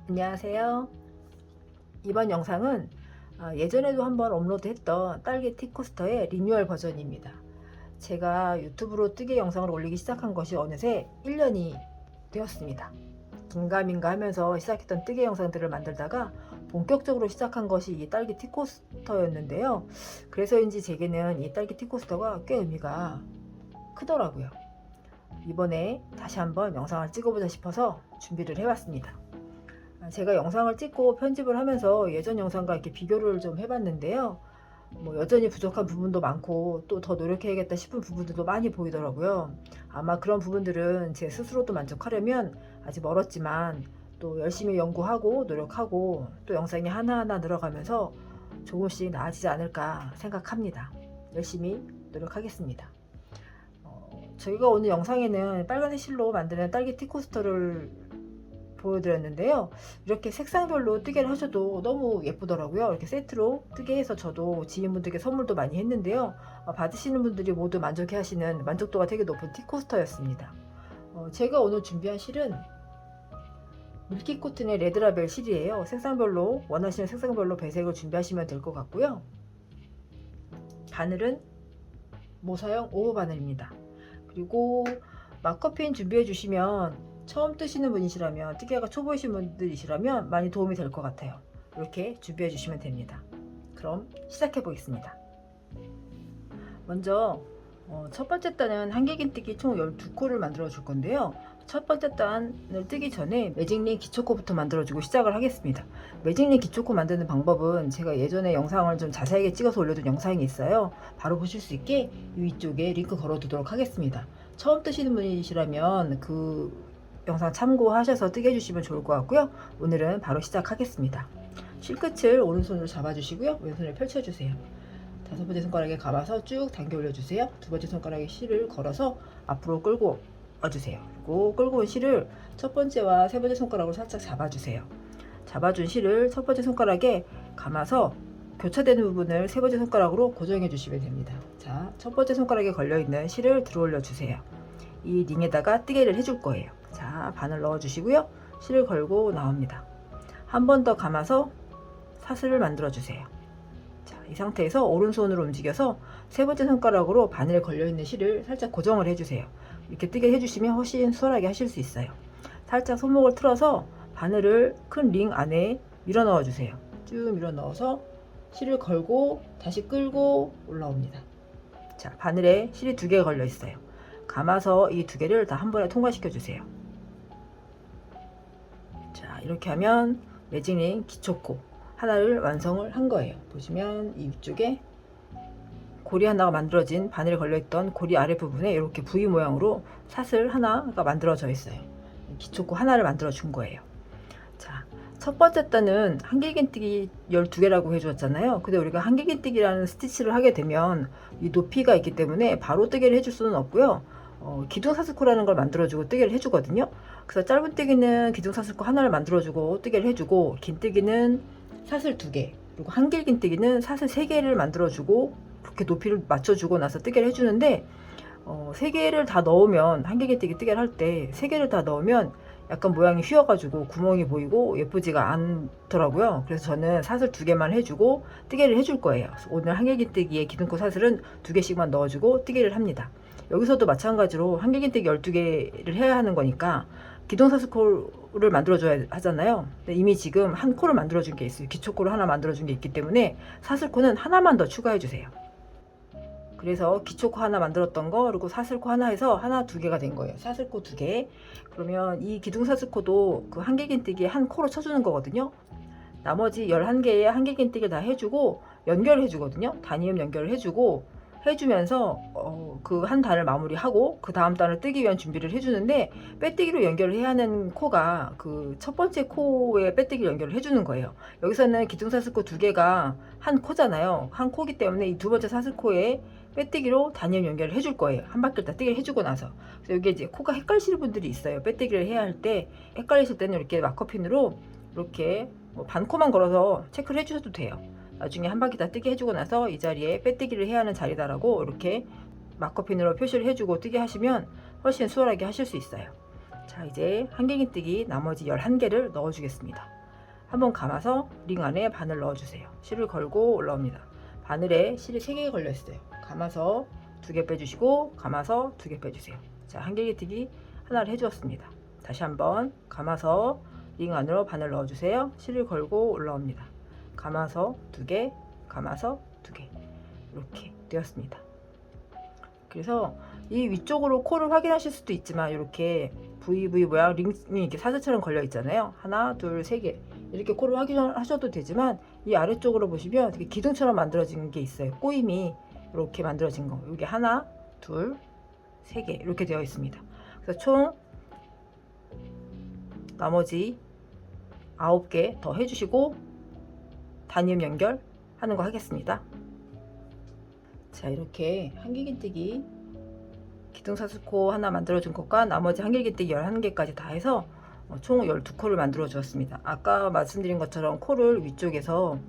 안녕하세요. 이번 영상은 예전에도 한번 업로드했던 딸기 티코스터의 리뉴얼 버전입니다. 제가 유튜브로 뜨개 영상을 올리기 시작한 것이 어느새 1년이 되었습니다. 긴가민가 하면서 시작했던 뜨개 영상들을 만들다가 본격적으로 시작한 것이 이 딸기 티코스터였는데요. 그래서인지 제게는 이 딸기 티코스터가 꽤 의미가 크더라고요. 이번에 다시 한번 영상을 찍어보자 싶어서 준비를 해봤습니다. 제가 영상을 찍고 편집을 하면서 예전 영상과 이렇게 비교를 좀 해봤는데요. 여전히 부족한 부분도 많고 또 더 노력해야겠다 싶은 부분들도 많이 보이더라고요. 아마 그런 부분들은 제 스스로도 만족하려면 아직 멀었지만 또 열심히 연구하고 노력하고 또 영상이 하나하나 늘어가면서 조금씩 나아지지 않을까 생각합니다. 열심히 노력하겠습니다. 저희가 오늘 영상에는 빨간색 실로 만드는 딸기 티코스터를 보여드렸는데요. 이렇게 색상별로 뜨개를 하셔도 너무 예쁘더라고요. 이렇게 세트로 뜨개 해서 저도 지인분들께 선물도 많이 했는데요. 받으시는 분들이 모두 만족해 하시는 만족도가 되게 높은 티코스터였습니다. 제가 오늘 준비한 실은 밀키코튼의 레드라벨 실이에요. 색상별로 원하시는 색상별로 배색을 준비하시면 될 것 같고요. 바늘은 모사용 5호 바늘입니다. 그리고 마커핀 준비해 주시면 처음 뜨시는 분이시라면, 뜨개가 초보이신 분들이시라면 많이 도움이 될 것 같아요. 이렇게 준비해 주시면 됩니다. 그럼 시작해 보겠습니다. 먼저 첫 번째 단은 한길긴뜨기 총 12코를 만들어 줄 건데요. 첫 번째 단을 뜨기 전에 매직링 기초코부터 만들어 주고 시작을 하겠습니다. 매직링 기초코 만드는 방법은 제가 예전에 영상을 좀 자세하게 찍어서 올려둔 영상이 있어요. 바로 보실 수 있게 위쪽에 링크 걸어 두도록 하겠습니다. 처음 뜨시는 분이시라면 그 영상 참고하셔서 뜨개 주시면 좋을 것 같고요. 오늘은 바로 시작하겠습니다. 실끝을 오른손으로 잡아주시고요. 왼손을 펼쳐주세요. 다섯 번째 손가락에 감아서 쭉 당겨 올려주세요. 두 번째 손가락에 실을 걸어서 앞으로 끌고 와주세요. 그리고 끌고 온 실을 첫 번째와 세 번째 손가락으로 살짝 잡아주세요. 잡아준 실을 첫 번째 손가락에 감아서 교차되는 부분을 세 번째 손가락으로 고정해 주시면 됩니다. 자, 첫 번째 손가락에 걸려있는 실을 들어 올려 주세요. 이 링에다가 뜨개를 해줄 거예요. 자, 바늘 넣어 주시고요. 실을 걸고 나옵니다. 한 번 더 감아서 사슬을 만들어 주세요. 자, 이 상태에서 오른손으로 움직여서 세 번째 손가락으로 바늘에 걸려있는 실을 살짝 고정을 해주세요. 이렇게 뜨개 해주시면 훨씬 수월하게 하실 수 있어요. 살짝 손목을 틀어서 바늘을 큰 링 안에 밀어 넣어 주세요. 쭉 밀어 넣어서 실을 걸고 다시 끌고 올라옵니다. 자, 바늘에 실이 2개가 걸려 있어요. 감아서 이 2개를 다 한 번에 통과시켜 주세요. 자, 이렇게 하면 매직링 기초코 하나를 완성을 한 거예요. 보시면 이 위쪽에 고리 하나가 만들어진, 바늘에 걸려있던 고리 아랫부분에 이렇게 V 모양으로 사슬 하나가 만들어져 있어요. 기초코 하나를 만들어 준 거예요. 자, 첫 번째 단은 한길긴뜨기 12개라고 해주었잖아요. 근데 우리가 한길긴뜨기라는 스티치를 하게 되면 이 높이가 있기 때문에 바로 뜨개를 해줄 수는 없고요. 기둥사슬코라는 걸 만들어주고 뜨개를 해주거든요. 그래서 짧은 뜨기는 기둥사슬코 하나를 만들어주고 뜨개를 해주고, 긴 뜨기는 사슬 2개, 그리고 한길긴뜨기는 사슬 3개를 만들어주고 그렇게 높이를 맞춰주고 나서 뜨개를 해주는데, 3개를 다 넣으면, 한길긴뜨기 뜨개를 할 때 3개를 다 넣으면 약간 모양이 휘어가지고 구멍이 보이고 예쁘지가 않더라고요. 그래서 저는 사슬 2개만 해주고 뜨개를 해줄 거예요. 오늘 한길긴뜨기의 기둥코 사슬은 2개씩만 넣어주고 뜨개를 합니다. 여기서도 마찬가지로 한길긴뜨기 12개를 해야 하는 거니까 기둥사슬코를 만들어줘야 하잖아요. 근데 이미 지금 한 코를 만들어준 게 있어요. 기초코를 하나 만들어준 게 있기 때문에 사슬코는 하나만 더 추가해주세요. 그래서 기초코 하나 만들었던 거, 그리고 사슬코 하나 해서 하나 2개가 된 거예요. 사슬코 2개. 그러면 이 기둥사슬코도 그 한길긴뜨기에 한 코로 쳐주는 거거든요. 나머지 11개의 한길긴뜨기를 다 해주고 연결을 해주거든요. 단위음 연결을 해주면서 그 한 단을 마무리하고 그 다음 단을 뜨기 위한 준비를 해주는데, 빼뜨기로 연결을 해야 하는 코가 그 첫 번째 코에 빼뜨기를 연결을 해주는 거예요. 여기서는 기둥사슬코 2개가 한 코잖아요. 한 코기 때문에 이 두 번째 사슬코에 빼뜨기로 단위음 연결을 해줄 거예요. 한 바퀴를 다 뜨기를 해주고 나서. 그래서 여기 이제 코가 헷갈리시는 분들이 있어요. 빼뜨기를 해야 할 때 헷갈리실 때는 이렇게 마커핀으로 이렇게 반코만 걸어서 체크를 해주셔도 돼요. 나중에 한 바퀴 다 뜨게 해주고 나서 이 자리에 빼뜨기를 해야 하는 자리다라고 이렇게 마커핀으로 표시를 해주고 뜨게 하시면 훨씬 수월하게 하실 수 있어요. 자, 이제 한길긴뜨기 나머지 11개를 넣어 주겠습니다. 한번 감아서 링 안에 바늘 넣어주세요. 실을 걸고 올라옵니다. 바늘에 실이 3개 걸려 있어요. 감아서 2개 빼주시고 감아서 2개 빼주세요. 자, 한길기뜨기 하나를 해주었습니다. 다시 한번 감아서 링 안으로 바늘 넣어주세요. 실을 걸고 올라옵니다. 감아서 2개, 감아서 2개, 이렇게 되었습니다. 그래서 이 위쪽으로 코를 확인하실 수도 있지만 이렇게 VV 모양 링이 이렇게 사슬처럼 걸려 있잖아요. 하나, 둘, 3개 이렇게 코를 확인하셔도 되지만 이 아래쪽으로 보시면 되게 기둥처럼 만들어진 게 있어요. 꼬임이 이렇게 만들어진 거. 이게 하나, 둘, 3개 이렇게 되어 있습니다. 그래서 총 나머지 9개 더 해주시고 단위음 연결하는 거 하겠습니다. 자, 이렇게 한길기뜨기 기둥사슬코 하나 만들어준 것과 나머지 한길기뜨기 11개까지 다 해서 총 12코를 만들어 주었습니다. 아까 말씀드린 것처럼 코를 위쪽에서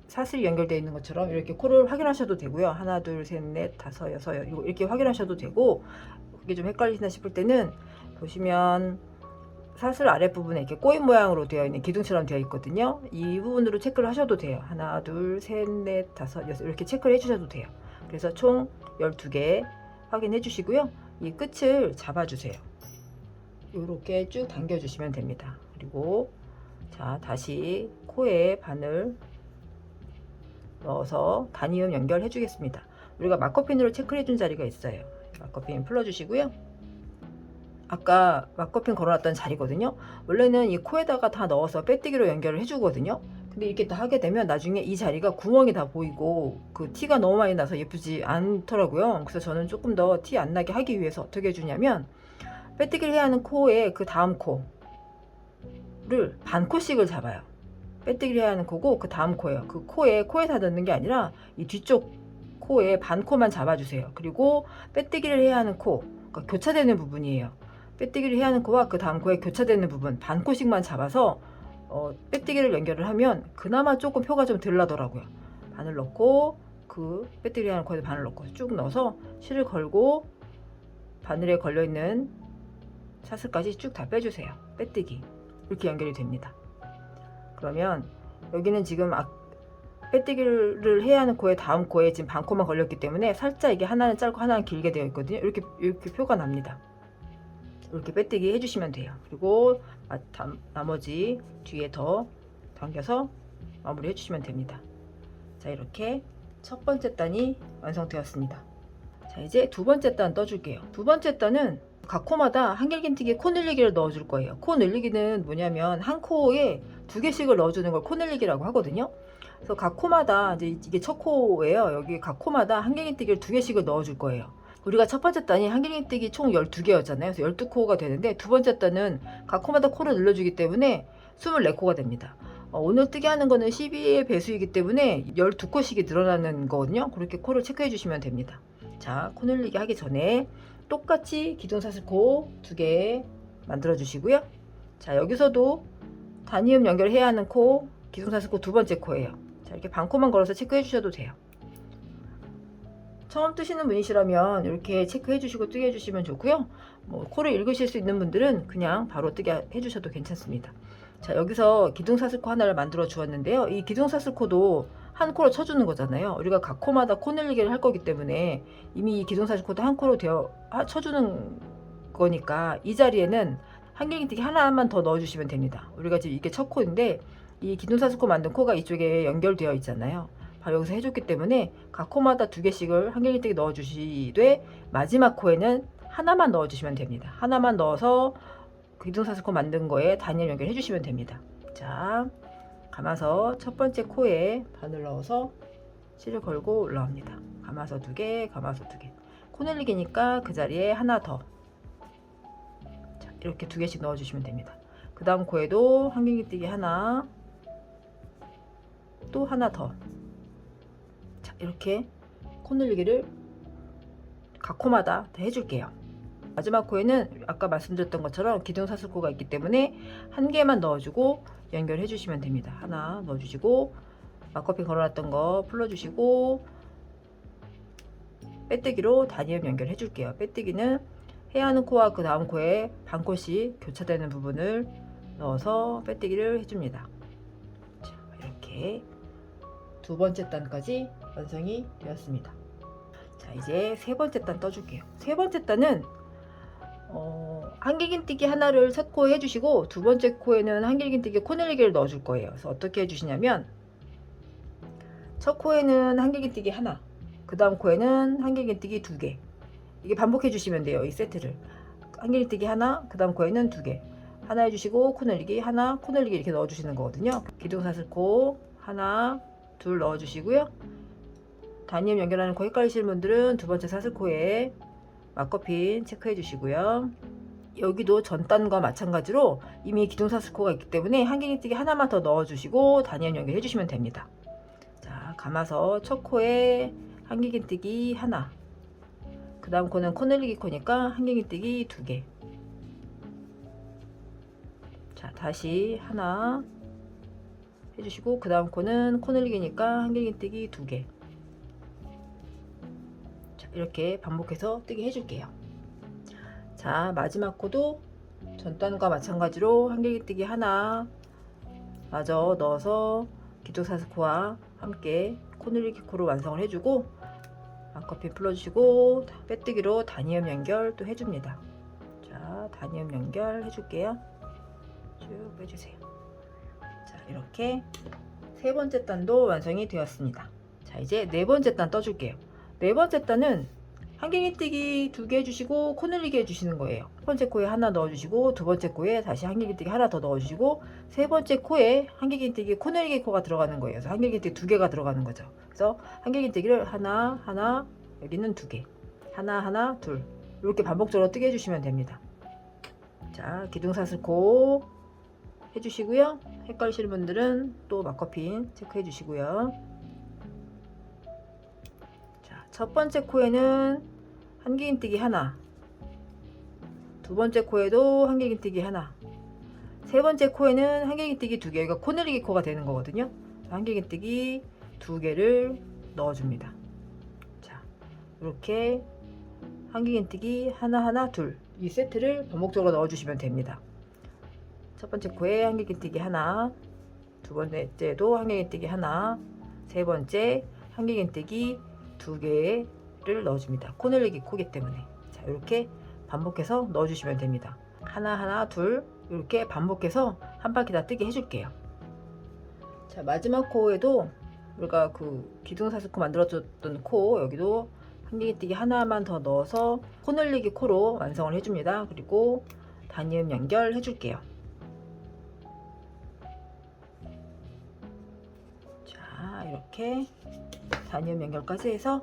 사슬이 연결되어 있는 것처럼 이렇게 코를 확인하셔도 되고요. 하나, 둘, 셋, 넷, 다섯, 여섯 이렇게 확인하셔도 되고, 그게 좀 헷갈리시나 싶을 때는 보시면 사슬 아랫부분에 이렇게 꼬인 모양으로 되어 있는 기둥처럼 되어 있거든요. 이 부분으로 체크를 하셔도 돼요. 하나, 둘, 셋, 넷, 다섯, 여섯 이렇게 체크를 해주셔도 돼요. 그래서 총 12개 확인해 주시고요. 이 끝을 잡아주세요. 이렇게 쭉 당겨주시면 됩니다. 그리고 자, 다시 코에 바늘 넣어서 단위음 연결해 주겠습니다. 우리가 마커핀으로 체크해 준 자리가 있어요. 마커핀 풀어주시고요. 아까 마커핀 걸어놨던 자리거든요. 원래는 이 코에다가 다 넣어서 빼뜨기로 연결을 해주거든요. 근데 이렇게 다 하게 되면 나중에 이 자리가 구멍이 다 보이고 그 티가 너무 많이 나서 예쁘지 않더라고요. 그래서 저는 조금 더 티 안 나게 하기 위해서 어떻게 해주냐면, 빼뜨기를 해야 하는 코에 그 다음 코를 반 코씩을 잡아요. 빼뜨기를 해야 하는 코고 그 다음 코예요. 그 코에 다 넣는 게 아니라 이 뒤쪽 코에 반 코만 잡아주세요. 그리고 빼뜨기를 해야 하는 코, 그러니까 교차되는 부분이에요. 빼뜨기를 해야 하는 코와 그 다음 코에 교차되는 부분 반 코씩만 잡아서 빼뜨기를 연결을 하면 그나마 조금 표가 좀 덜 나더라고요. 바늘 넣고 그 빼뜨기를 하는 코에 바늘 넣고 쭉 넣어서 실을 걸고 바늘에 걸려있는 사슬까지 쭉 다 빼주세요. 빼뜨기 이렇게 연결이 됩니다. 그러면 여기는 지금 빼뜨기를 해야 하는 코에 다음 코에 지금 반 코만 걸렸기 때문에 살짝 이게 하나는 짧고 하나는 길게 되어 있거든요. 이렇게 표가 납니다. 이렇게 빼뜨기 해주시면 돼요. 그리고 나머지 뒤에 더 당겨서 마무리 해주시면 됩니다. 자, 이렇게 첫 번째 단이 완성되었습니다. 자, 이제 두 번째 단 떠줄게요. 두 번째 단은 각 코마다 한길긴뜨기에 코 늘리기를 넣어줄 거예요. 코 늘리기는 뭐냐면 한 코에 2개씩을 넣어주는 걸 코 늘리기라고 하거든요. 그래서 각 코마다 이제 이게 첫 코예요. 여기 각 코마다 한길긴뜨기를 2개씩을 넣어줄 거예요. 우리가 첫 번째 단이 한길긴뜨기 총 12개였잖아요. 그래서 12코가 되는데 두 번째 단은 각 코마다 코를 늘려주기 때문에 24코가 됩니다. 오늘 뜨게 하는 거는 12의 배수이기 때문에 12코씩이 늘어나는 거거든요. 그렇게 코를 체크해 주시면 됩니다. 자, 코 늘리기 하기 전에 똑같이 기둥사슬코 2개 만들어 주시고요. 자, 여기서도 단위음 연결해야 하는 코, 기둥사슬코 두 번째 코예요. 자, 이렇게 반코만 걸어서 체크해 주셔도 돼요. 처음 뜨시는 분이시라면 이렇게 체크해 주시고 뜨게 해주시면 좋고요. 코를 읽으실 수 있는 분들은 그냥 바로 뜨게 해주셔도 괜찮습니다. 자, 여기서 기둥사슬코 하나를 만들어 주었는데요. 이 기둥사슬코도 한 코로 쳐주는 거잖아요. 우리가 각 코마다 코 늘리기를 할 거기 때문에 이미 이 기둥사슬코도 한 코로 쳐주는 거니까 이 자리에는 한길긴뜨기 하나만 더 넣어주시면 됩니다. 우리가 지금 이게 첫 코인데 이 기둥사슬코 만든 코가 이쪽에 연결되어 있잖아요. 바로 여기서 해줬기 때문에 각 코마다 2개씩을 한길긴뜨기 넣어주시되 마지막 코에는 하나만 넣어주시면 됩니다. 하나만 넣어서 기둥사슬코 만든 거에 단위를 연결해 주시면 됩니다. 자, 감아서 첫 번째 코에 바늘 넣어서 실을 걸고 올라옵니다. 감아서 2개, 감아서 2개. 코 늘리기니까 그 자리에 하나 더. 자, 이렇게 2개씩 넣어주시면 됩니다. 그 다음 코에도 한길긴뜨기 하나, 또 하나 더. 자, 이렇게 코 늘리기를 각 코마다 다 해줄게요. 마지막 코에는 아까 말씀드렸던 것처럼 기둥사슬코가 있기 때문에 한 개만 넣어주고 연결해 주시면 됩니다. 하나 넣어주시고 마커핀 걸어놨던 거 풀어주시고 빼뜨기로 단위음 연결해 줄게요. 빼뜨기는 해야 하는 코와 그 다음 코에 반 코씩 교차되는 부분을 넣어서 빼뜨기를 해줍니다. 자, 이렇게 두 번째 단까지 완성이 되었습니다. 자, 이제 세 번째 단 떠줄게요. 세 번째 단은 한길긴뜨기 하나를 첫 코에 해주시고 두 번째 코에는 한길긴뜨기 코늘리기를 넣어줄 거예요. 그래서 어떻게 해주시냐면 첫 코에는 한길긴뜨기 하나, 그 다음 코에는 한길긴뜨기 두 개. 이게 반복해 주시면 돼요. 이 세트를 한길긴뜨기 하나, 그 다음 코에는 두 개. 하나 해주시고 코늘리기 하나, 코늘리기 이렇게 넣어주시는 거거든요. 기둥사슬코 하나, 둘 넣어주시고요. 단위염 연결하는 코 헷갈리시는 분들은 두 번째 사슬코에 막커핀 체크해 주시고요. 여기도 전단과 마찬가지로 이미 기둥사슬코가 있기 때문에 한길긴뜨기 하나만 더 넣어주시고 단위염 연결해 주시면 됩니다. 자, 감아서 첫 코에 한길긴뜨기 하나, 그 다음 코는 코늘리기 코니까 한길긴뜨기 두 개. 자, 다시 하나 해주시고 그 다음 코는 코늘리기니까 한길긴뜨기 두 개. 자, 이렇게 반복해서 뜨게 해줄게요. 자, 마지막 코도 전단과 마찬가지로 한길긴뜨기 하나 마저 넣어서 기둥사슬코와 함께 코늘리기 코로 완성을 해주고 막커핀 풀어주시고 빼뜨기로 단위염 연결 또 해줍니다. 자, 단위염 연결 해줄게요. 쭉 빼주세요. 자, 이렇게 세 번째 단도 완성이 되었습니다. 자, 이제 네 번째 단 떠줄게요. 네 번째 단은 한길긴뜨기 두 개 해주시고 코늘리기 해주시는 거예요. 첫 번째 코에 하나 넣어주시고 두 번째 코에 다시 한길긴뜨기 하나 더 넣어주시고 세 번째 코에 한길긴뜨기 코늘리기 코가 들어가는 거예요. 그래서 한길긴뜨기 두 개가 들어가는 거죠. 그래서 한길긴뜨기를 하나 하나, 여기는 두 개, 하나 하나 둘, 이렇게 반복적으로 뜨게 해주시면 됩니다. 자, 기둥사슬코 해주시고요. 헷갈리시는 분들은 또 막커핀 체크해 주시고요. 자, 첫 번째 코에는 한길긴뜨기 하나, 두 번째 코에도 한길긴뜨기 하나, 세 번째 코에는 한길긴뜨기 두 개. 여기가 코늘리기 코가 되는 거거든요. 한길긴뜨기 두 개를 넣어줍니다. 자, 이렇게 한길긴뜨기 하나 하나 둘, 이 세트를 반복적으로 넣어주시면 됩니다. 첫 번째 코에 한길긴뜨기 하나, 두 번째도 한길긴뜨기 하나, 세 번째 한길긴뜨기 두 개를 넣어줍니다. 코늘리기 코기 때문에. 자, 이렇게 반복해서 넣어주시면 됩니다. 하나 하나 둘, 이렇게 반복해서 한 바퀴 다 뜨게 해줄게요. 자, 마지막 코에도 우리가 그 기둥사슬코 만들어줬던 코, 여기도 한길긴뜨기 하나만 더 넣어서 코늘리기 코로 완성을 해줍니다. 그리고 단위염 연결 해줄게요. 자, 이렇게 단위염 연결까지 해서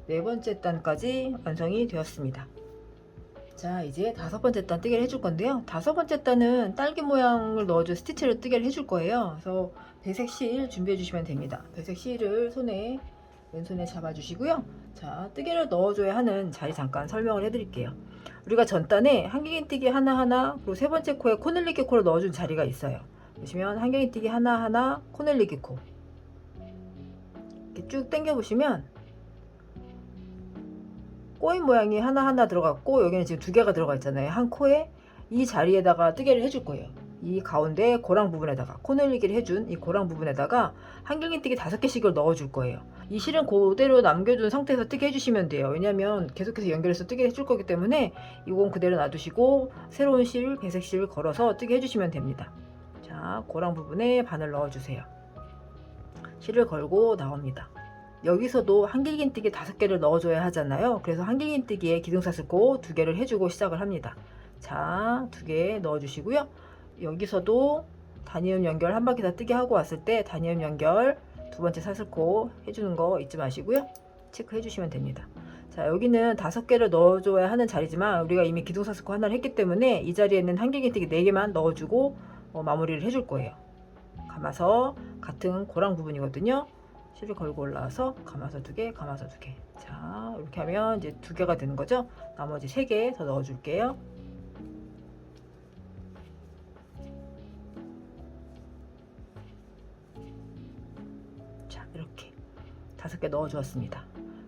네 번째 단까지 완성이 되었습니다. 자, 이제 다섯 번째 단 뜨개를 해줄 건데요. 다섯 번째 단은 딸기 모양을 넣어준 스티치를 뜨개를 해줄 거예요. 그래서 배색 실 준비해 주시면 됩니다. 배색 실을 왼손에 잡아주시고요. 자, 뜨개를 넣어줘야 하는 자리 잠깐 설명을 해드릴게요. 우리가 전단에 한길긴뜨기 하나하나, 그리고 세 번째 코에 코늘리기 코를 넣어준 자리가 있어요. 보시면 한길긴뜨기 하나하나, 코늘리기 코 이렇게 쭉 당겨 보시면 꼬인 모양이 하나하나 들어갔고, 여기는 지금 두 개가 들어가 있잖아요. 한 코에 이 자리에다가 뜨개를 해줄 거예요. 이 가운데 고랑 부분에다가 코늘리기를 해준 이 고랑 부분에다가 한길긴뜨기 5개씩을 넣어줄 거예요. 이 실은 그대로 남겨둔 상태에서 뜨개 해주시면 돼요. 왜냐면 계속해서 연결해서 뜨개 해줄 거기 때문에 이건 그대로 놔두시고 새로운 실, 배색 실 걸어서 뜨개 해주시면 됩니다. 자, 고랑 부분에 바늘 넣어주세요. 실을 걸고 나옵니다. 여기서도 한길긴뜨기 5개를 넣어줘야 하잖아요. 그래서 한길긴뜨기에 기둥사슬코 2개를 해주고 시작을 합니다. 자, 2개 넣어주시고요. 여기서도 단위염 연결 한 바퀴 다 뜨게 하고 왔을 때 단위염 연결 두 번째 사슬코 해주는 거 잊지 마시고요. 체크해 주시면 됩니다. 자, 여기는 5개를 넣어줘야 하는 자리지만 우리가 이미 기둥사슬코 하나를 했기 때문에 이 자리에는 한길긴뜨기 4개만 넣어주고 마무리를 해줄 거예요. 감아서 같은 고랑 부분이거든요. 실을 걸고 올라와서 감아서 2개, 감아서 2개. 자, 이렇게 하면 이제 2개가 되는 거죠. 나머지 3개 더 넣어줄게요. 자, 이렇게 5개 넣어주었습니다.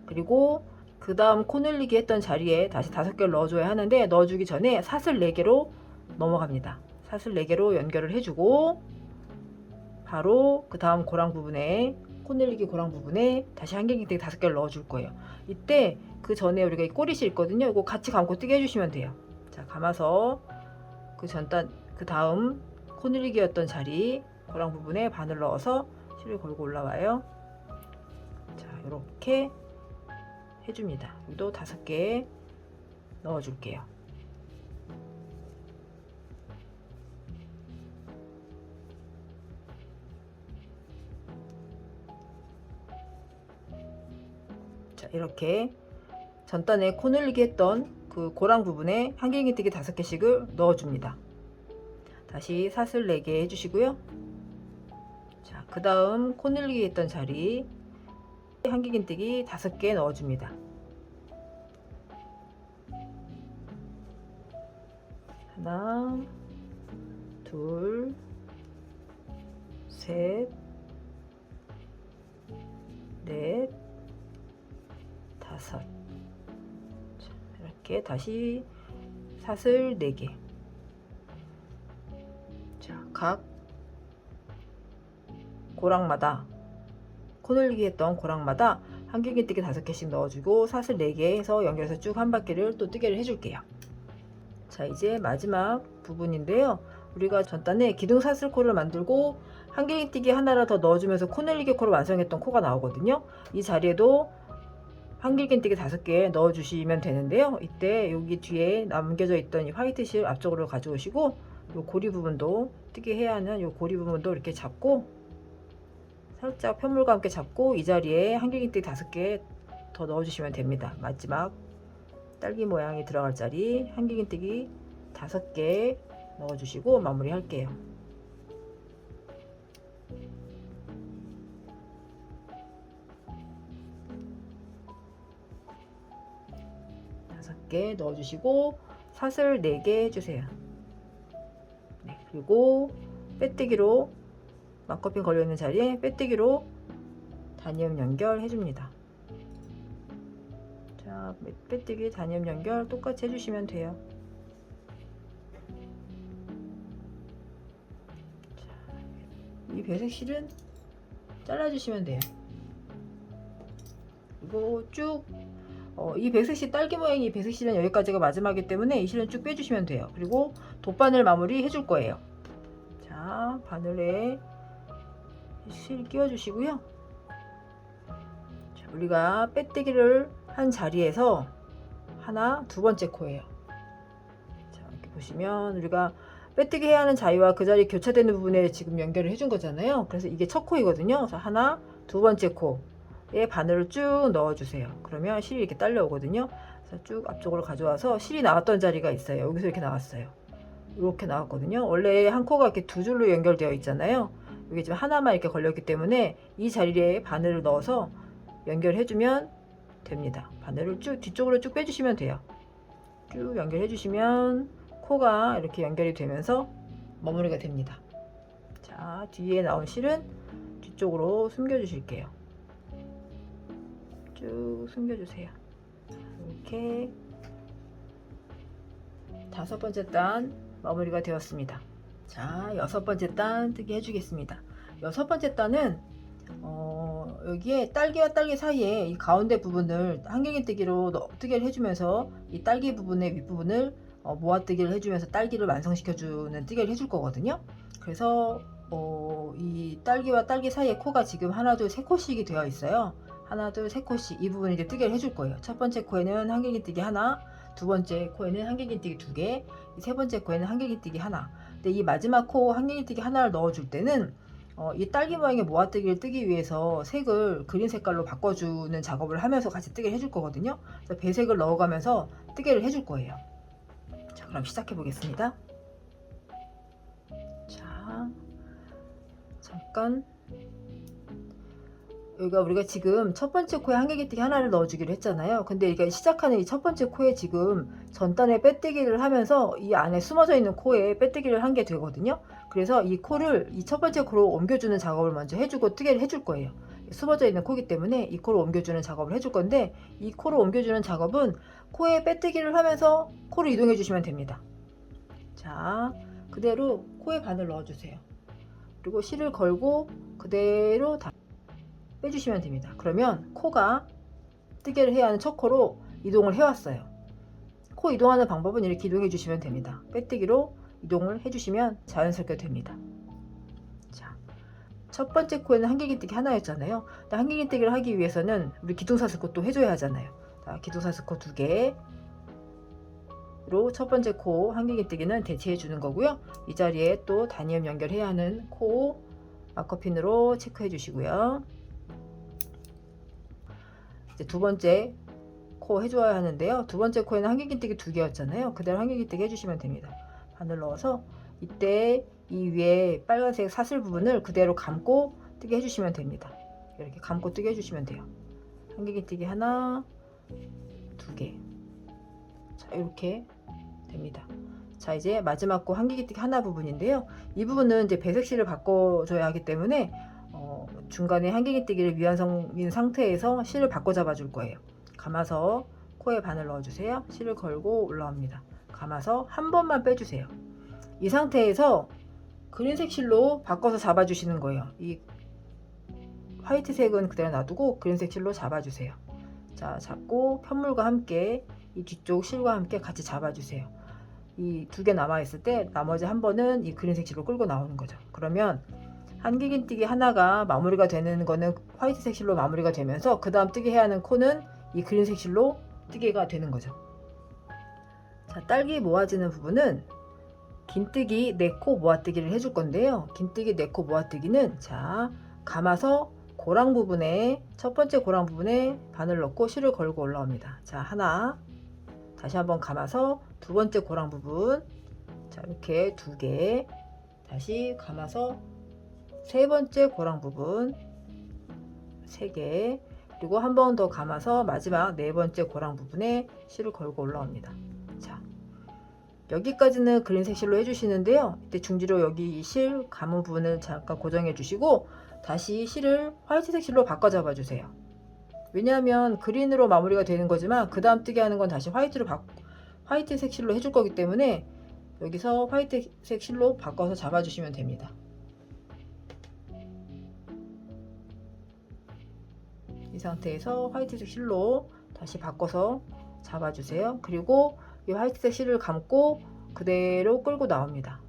그리고 그 다음 코늘리기 했던 자리에 다시 5개를 넣어줘야 하는데 넣어주기 전에 사슬 4개로 넘어갑니다. 사슬 4개로 연결을 해주고 바로 그 다음 고랑 부분에 코늘리기 고랑 부분에 다시 한길긴뜨기 5개를 넣어줄 거예요. 이때 그 전에 우리가 이 꼬리실 있거든요. 이거 같이 감고 뜨게 해주시면 돼요. 자, 감아서 그 다음 코늘리기였던 자리 고랑 부분에 바늘 넣어서 실을 걸고 올라와요. 자, 이렇게 해줍니다. 여기도 5개 넣어줄게요. 자, 이렇게 전단에 코늘리기 했던 그 고랑 부분에 한길긴뜨기 5개씩을 넣어줍니다. 다시 사슬 4개 해주시고요. 자, 그 다음 코늘리기 했던 자리 한길긴뜨기 5개 넣어줍니다. 하나, 둘, 셋, 넷, 5. 자, 이렇게 다시 사슬 4개. 자, 각 고랑마다 코늘리기 했던 고랑마다 한길긴뜨기 5개씩 넣어주고 사슬 4개 해서 연결해서 쭉 한 바퀴를 또 뜨개를 해줄게요. 자, 이제 마지막 부분인데요. 우리가 전단에 기둥사슬코를 만들고 한길긴뜨기 하나를 더 넣어주면서 코늘리기 코를 완성했던 코가 나오거든요. 이 자리에도 한길긴뜨기 5개 넣어주시면 되는데요. 이때 여기 뒤에 남겨져 있던 이 화이트 실 앞쪽으로 가져오시고 요 고리 부분도 뜨게 해야 하는 요 고리 부분도 이렇게 잡고 살짝 편물과 함께 잡고 이 자리에 한길긴뜨기 5개 더 넣어주시면 됩니다. 마지막 딸기 모양이 들어갈 자리 한길긴뜨기 5개 넣어주시고 마무리 할게요. 5개 넣어주시고 사슬 4개 해주세요. 네, 그리고 빼뜨기로 막커핀 걸려있는 자리에 빼뜨기로 단위음 연결 해줍니다. 자, 빼뜨기 단위음 연결 똑같이 해주시면 돼요. 자, 이 배색 실은 잘라주시면 돼요. 그리고 쭉 이 배색실 딸기 모양이 배색실은 여기까지가 마지막이기 때문에 이 실은 쭉 빼주시면 돼요. 그리고 돗바늘 마무리 해줄 거예요. 자, 바늘에 실 끼워주시고요. 자, 우리가 빼뜨기를 한 자리에서 두 번째 코예요. 자, 이렇게 보시면 우리가 빼뜨기 해야 하는 자리와 그 자리 교차되는 부분에 지금 연결을 해준 거잖아요. 그래서 이게 첫 코이거든요. 그래서 두 번째 코에 바늘을 쭉 넣어주세요. 그러면 실이 이렇게 딸려오거든요. 그래서 쭉 앞쪽으로 가져와서 실이 나왔던 자리가 있어요. 여기서 이렇게 나왔어요. 이렇게 나왔거든요. 원래 한 코가 이렇게 2줄로 연결되어 있잖아요. 여기 지금 하나만 이렇게 걸렸기 때문에 이 자리에 바늘을 넣어서 연결해주면 됩니다. 바늘을 쭉 뒤쪽으로 쭉 빼주시면 돼요. 쭉 연결해주시면 코가 이렇게 연결이 되면서 마무리가 됩니다. 자, 뒤에 나온 실은 뒤쪽으로 숨겨주실게요. 쭉 숨겨주세요. 이렇게 5번째 단 마무리가 되었습니다. 자, 6번째 단 뜨게 해주겠습니다. 6번째 단은 여기에 딸기와 딸기 사이에 이 가운데 부분을 한길긴뜨기로 뜨개를 해주면서 이 딸기 부분의 윗부분을 모아뜨기를 해주면서 딸기를 완성시켜주는 뜨개를 해줄 거거든요. 그래서 이 딸기와 딸기 사이에 코가 지금 하나, 둘, 3코씩이 되어 있어요. 하나, 둘, 3코씩 이 부분을 이제 뜨개를 해줄 거예요. 첫 번째 코에는 한길긴뜨기 하나, 두 번째 코에는 한길긴뜨기 2개, 세 번째 코에는 한길긴뜨기 하나. 근데 이 마지막 코 한길긴뜨기 하나를 넣어줄 때는 이 딸기 모양의 모아뜨기를 뜨기 위해서 색을 그린 색깔로 바꿔주는 작업을 하면서 같이 뜨개를 해줄 거거든요. 그래서 배색을 넣어가면서 뜨개를 해줄 거예요. 자, 그럼 시작해 보겠습니다. 자, 잠깐 여기가 우리가 지금 첫 번째 코에 한길긴뜨기 하나를 넣어주기로 했잖아요. 근데 이게 시작하는 이 첫 번째 코에 지금 전단에 빼뜨기를 하면서 이 안에 숨어져 있는 코에 빼뜨기를 한 게 되거든요. 그래서 이 코를 이 첫 번째 코로 옮겨주는 작업을 먼저 해주고 뜨개를 해줄 거예요. 숨어져 있는 코이기 때문에 이 코를 옮겨주는 작업을 해줄 건데 이 코를 옮겨주는 작업은 코에 빼뜨기를 하면서 코를 이동해 주시면 됩니다. 자, 그대로 코에 바늘 넣어주세요. 그리고 실을 걸고 그대로 다 빼주시면 됩니다. 그러면 코가 뜨개를 해야 하는 첫 코로 이동을 해왔어요. 코 이동하는 방법은 이렇게 이동해 주시면 됩니다. 빼뜨기로 이동을 해주시면 자연스럽게 됩니다. 자, 첫 번째 코에는 한길기뜨기 하나였잖아요. 한길기뜨기를 하기 위해서는 우리 기둥사슬코도 해줘야 하잖아요. 자, 기둥사슬코 2개로 첫 번째 코 한길기뜨기는 대체해 주는 거고요. 이 자리에 또 단이음 연결해야 하는 코 마커핀으로 체크해 주시고요. 이제 두 번째 코 해줘야 하는데요. 두 번째 코에는 한길기뜨기 2개였잖아요. 그대로 한길기뜨기 해주시면 됩니다. 바늘 넣어서 이때 이 위에 빨간색 사슬 부분을 그대로 감고 뜨게 해주시면 됩니다. 이렇게 감고 뜨게 해주시면 돼요. 한길기뜨기 하나, 2개. 자, 이렇게 됩니다. 자, 이제 마지막 코 한길기뜨기 하나 부분인데요. 이 부분은 이제 배색실을 바꿔줘야 하기 때문에 중간에 한길기뜨기를 미완성인 상태에서 실을 바꿔 잡아줄 거예요. 감아서 코에 바늘 넣어주세요. 실을 걸고 올라옵니다. 감아서 한 번만 빼주세요. 이 상태에서 그린색 실로 바꿔서 잡아주시는 거예요. 이 화이트색은 그대로 놔두고 그린색 실로 잡아주세요. 자, 잡고 편물과 함께 이 뒤쪽 실과 함께 같이 잡아주세요. 이 2개 남아있을 때 나머지 한 번은 이 그린색 실로 끌고 나오는 거죠. 그러면 한길기뜨기 하나가 마무리가 되는 거는 화이트색 실로 마무리가 되면서 그 다음 뜨개 해야 하는 코는 이 그린색 실로 뜨개가 되는 거죠. 자, 딸기 모아지는 부분은 긴뜨기 4코 모아뜨기를 해줄 건데요. 긴뜨기 4코 모아뜨기는 자, 감아서 고랑 부분에 첫 번째 고랑 부분에 바늘 넣고 실을 걸고 올라옵니다. 자, 하나, 다시 한번 감아서 두 번째 고랑 부분, 자, 이렇게 2개, 다시 감아서 세 번째 고랑 부분 3개, 그리고 한 번 더 감아서 마지막 네 번째 고랑 부분에 실을 걸고 올라옵니다. 자, 여기까지는 그린색 실로 해주시는데요. 이때 중지로 여기 실 감은 부분을 잠깐 고정해 주시고 다시 실을 화이트색 실로 바꿔 잡아 주세요. 왜냐하면 그린으로 마무리가 되는 거지만 그 다음 뜨게 하는 건 다시 화이트색 실로 해줄 거기 때문에 여기서 화이트색 실로 바꿔서 잡아 주시면 됩니다. 이 상태에서 화이트색 실로 다시 바꿔서 잡아주세요. 그리고 이 화이트색 실을 감고 그대로 끌고 나옵니다.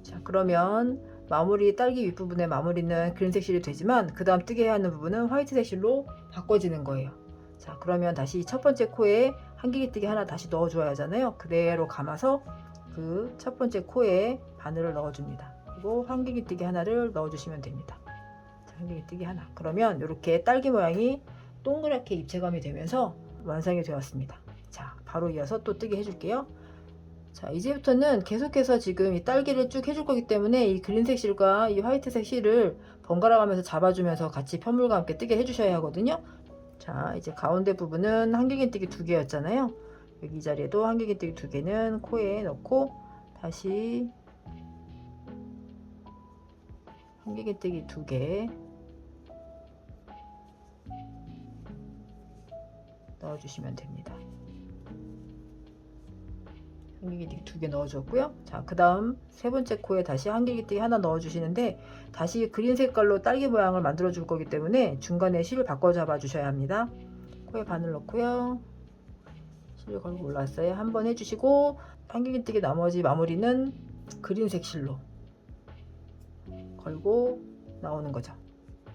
자, 그러면 마무리 딸기 윗부분의 마무리는 그린색 실이 되지만 그 다음 뜨게 해야 하는 부분은 화이트색 실로 바꿔지는 거예요. 자, 그러면 다시 첫 번째 코에 한길기뜨기 하나 다시 넣어줘야 하잖아요. 그대로 감아서 그 첫 번째 코에 바늘을 넣어줍니다. 그리고 한길기뜨기 하나를 넣어주시면 됩니다. 한길기뜨기 하나. 그러면 이렇게 딸기 모양이 동그랗게 입체감이 되면서 완성이 되었습니다. 자, 바로 이어서 또 뜨게 해줄게요. 자, 이제부터는 계속해서 지금 이 딸기를 쭉 해줄 거기 때문에 이 그린색 실과 이 화이트색 실을 번갈아 가면서 잡아주면서 같이 편물과 함께 뜨게 해주셔야 하거든요. 자, 이제 가운데 부분은 한길기뜨기 2개였잖아요. 여기 이 자리에도 한길기뜨기 2개는 코에 넣고 다시 한길기뜨기 2개 넣어주시면 됩니다. 한길기뜨기 2개 넣어줬고요. 자, 그 다음 세 번째 코에 다시 한길기뜨기 하나 넣어주시는데 다시 그린 색깔로 딸기 모양을 만들어 줄 거기 때문에 중간에 실을 바꿔 잡아 주셔야 합니다. 코에 바늘 넣고요. 실을 걸고 올랐어요. 한번 해주시고 한길기뜨기 나머지 마무리는 그린색 실로 걸고 나오는 거죠.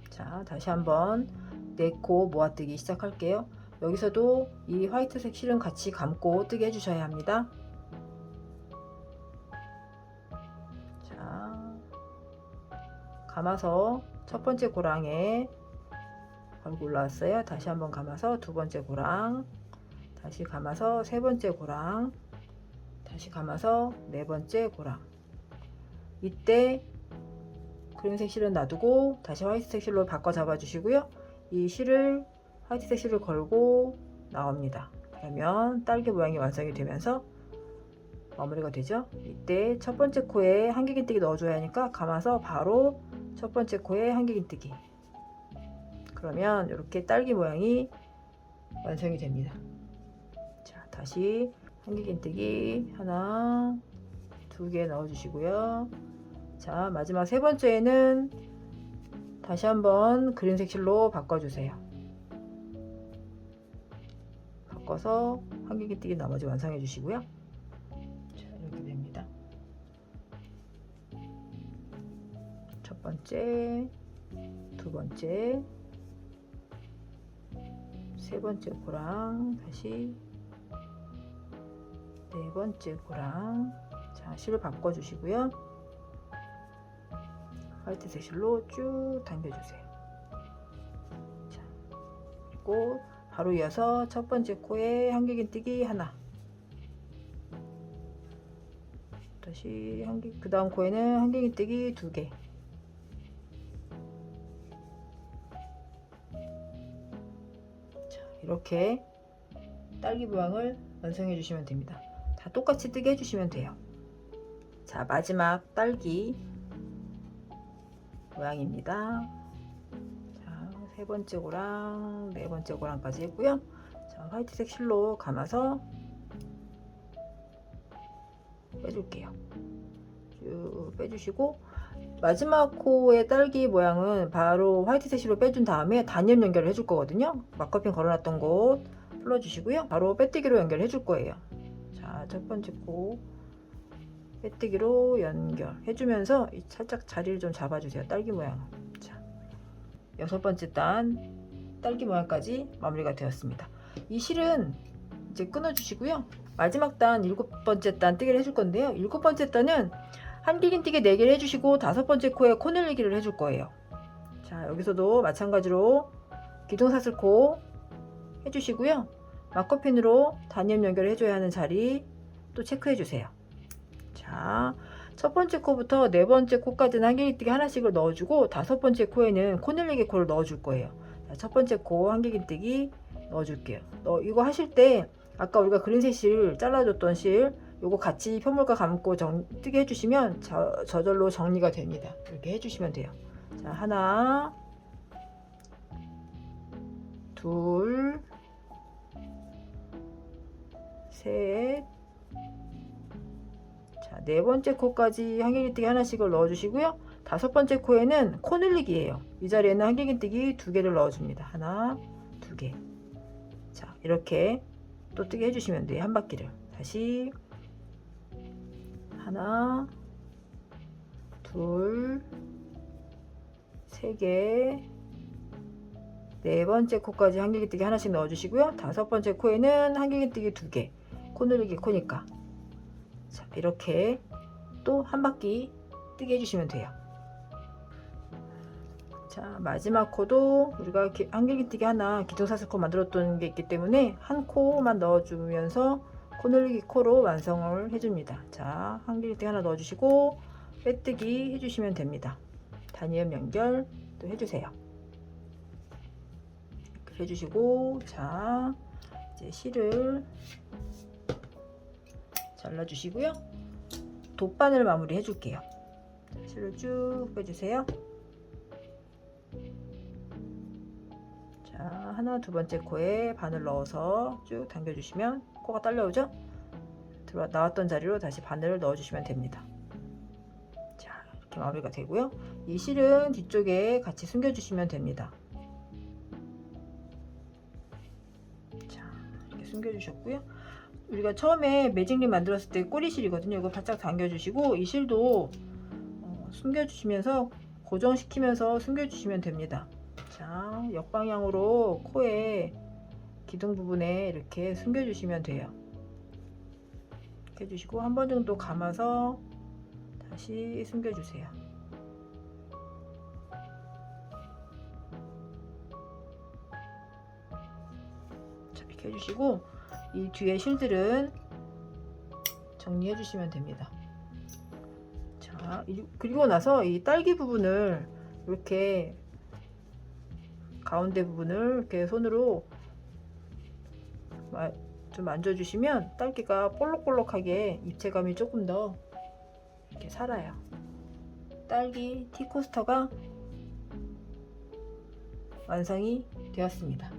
자, 다시 한번 4코 모아뜨기 시작할게요. 여기서도 이 화이트색 실은 같이 감고 뜨게 해주셔야 합니다. 자, 감아서 첫 번째 고랑에 걸고 올라왔어요. 다시 한번 감아서 두 번째 고랑, 다시 감아서 세 번째 고랑, 다시 감아서 네 번째 고랑. 이때 그린색 실은 놔두고 다시 화이트색 실로 바꿔 잡아 주시고요. 이 실을 화이트색 실을 걸고 나옵니다. 그러면 딸기 모양이 완성이 되면서 마무리가 되죠. 이때 첫 번째 코에 한길기뜨기 넣어줘야 하니까 감아서 바로 첫 번째 코에 한길기뜨기. 그러면 이렇게 딸기 모양이 완성이 됩니다. 자, 다시 한길기뜨기 하나, 2개 넣어주시고요. 자, 마지막 세 번째에는 다시 한번 그린색 실로 바꿔주세요. 바꿔서 한길기뛰기 나머지 완성해 주시고요. 자, 이렇게 됩니다. 첫 번째, 두 번째, 세 번째 코랑 다시 네 번째 코랑, 자, 실을 바꿔 주시고요. 화이트색 실로 쭉 당겨주세요. 자, 그리고 바로 이어서 첫 번째 코에 한길기뛰기 하나, 다시 그 다음 코에는 한길기뛰기 2개, 자, 이렇게 딸기 모양을 완성해 주시면 됩니다. 다 똑같이 뜨게 해주시면 돼요. 자, 마지막 딸기 모양입니다. 자, 세 번째 고랑, 네 번째 고랑까지 했고요. 자, 화이트색 실로 감아서 빼줄게요. 쭉 빼주시고, 마지막 코의 딸기 모양은 바로 화이트색 실로 빼준 다음에 단열 연결을 해줄 거거든요. 막커핀 걸어놨던 곳 풀어주시고요. 바로 빼뜨기로 연결해 줄 거예요. 자, 첫 번째 코 빼뜨기로 연결해 주면서 살짝 자리를 좀 잡아주세요. 딸기 모양. 자, 여섯 번째 단 딸기 모양까지 마무리가 되었습니다. 이 실은 이제 끊어 주시고요. 마지막 단 일곱 번째 단 뜨기를 해줄 건데요. 일곱 번째 단은 한길기뛰기 4개를 해주시고 다섯 번째 코에 코 늘리기를 해줄 거예요. 자, 여기서도 마찬가지로 기둥사슬코 해주시고요. 막커핀으로 단염 연결을 해줘야 하는 자리 또 체크해 주세요. 자, 첫 번째 코부터 네 번째 코까지는 한길기뛰기 하나씩을 넣어주고 다섯 번째 코에는 코 늘리기 코를 넣어줄 거예요. 자, 첫 번째 코 한길기뛰기 넣어줄게요. 이거 하실 때 아까 우리가 그린색 실 잘라줬던 실 요거 같이 표물과 감고 뜨게 해주시면 저절로 정리가 됩니다. 이렇게 해주시면 돼요. 자, 하나, 둘, 셋, 자, 네 번째 코까지 한길기뛰기 하나씩을 넣어주시고요. 다섯 번째 코에는 코 늘리기예요. 이 자리에는 한길기뛰기 2개를 넣어줍니다. 하나, 2개. 자, 이렇게 또 뜨게 해주시면 돼요. 한 바퀴를. 다시 하나, 둘, 세 개, 네 번째 코까지 한길기뛰기 하나씩 넣어주시고요. 다섯 번째 코에는 한길기뛰기 2개, 코 늘리기 코니까. 자, 이렇게 또 한 바퀴 뜨게 해주시면 돼요. 자, 마지막 코도 우리가 한길기뛰기 하나 기둥사슬코 만들었던 게 있기 때문에 한 코만 넣어주면서 코 늘리기 코로 완성을 해줍니다. 자, 한길기뛰기 하나 넣어주시고 빼뜨기 해주시면 됩니다. 단위염 연결 또 해주세요. 이렇게 해주시고, 자, 이제 실을 잘라주시고요. 돗바늘 마무리 해줄게요. 실을 쭉 빼주세요. 자, 하나, 두 번째 코에 바늘 넣어서 쭉 당겨주시면 코가 딸려오죠? 나왔던 자리로 다시 바늘을 넣어주시면 됩니다. 자, 이렇게 마무리가 되고요. 이 실은 뒤쪽에 같이 숨겨주시면 됩니다. 자, 이렇게 숨겨주셨고요. 우리가 처음에 매직립 만들었을 때 꼬리실이거든요. 이거 바짝 당겨주시고 이 실도 숨겨주시면서 고정시키면서 숨겨주시면 됩니다. 자, 역방향으로 코에 기둥 부분에 이렇게 숨겨주시면 돼요. 이렇게 해주시고 한 번 정도 감아서 다시 숨겨주세요. 자, 이렇게 해주시고 이 뒤에 실들은 정리해 주시면 됩니다. 자, 그리고 나서 이 딸기 부분을 이렇게 가운데 부분을 이렇게 손으로 좀 만져주시면 딸기가 볼록볼록하게 입체감이 조금 더 이렇게 살아요. 딸기 티코스터가 완성이 되었습니다.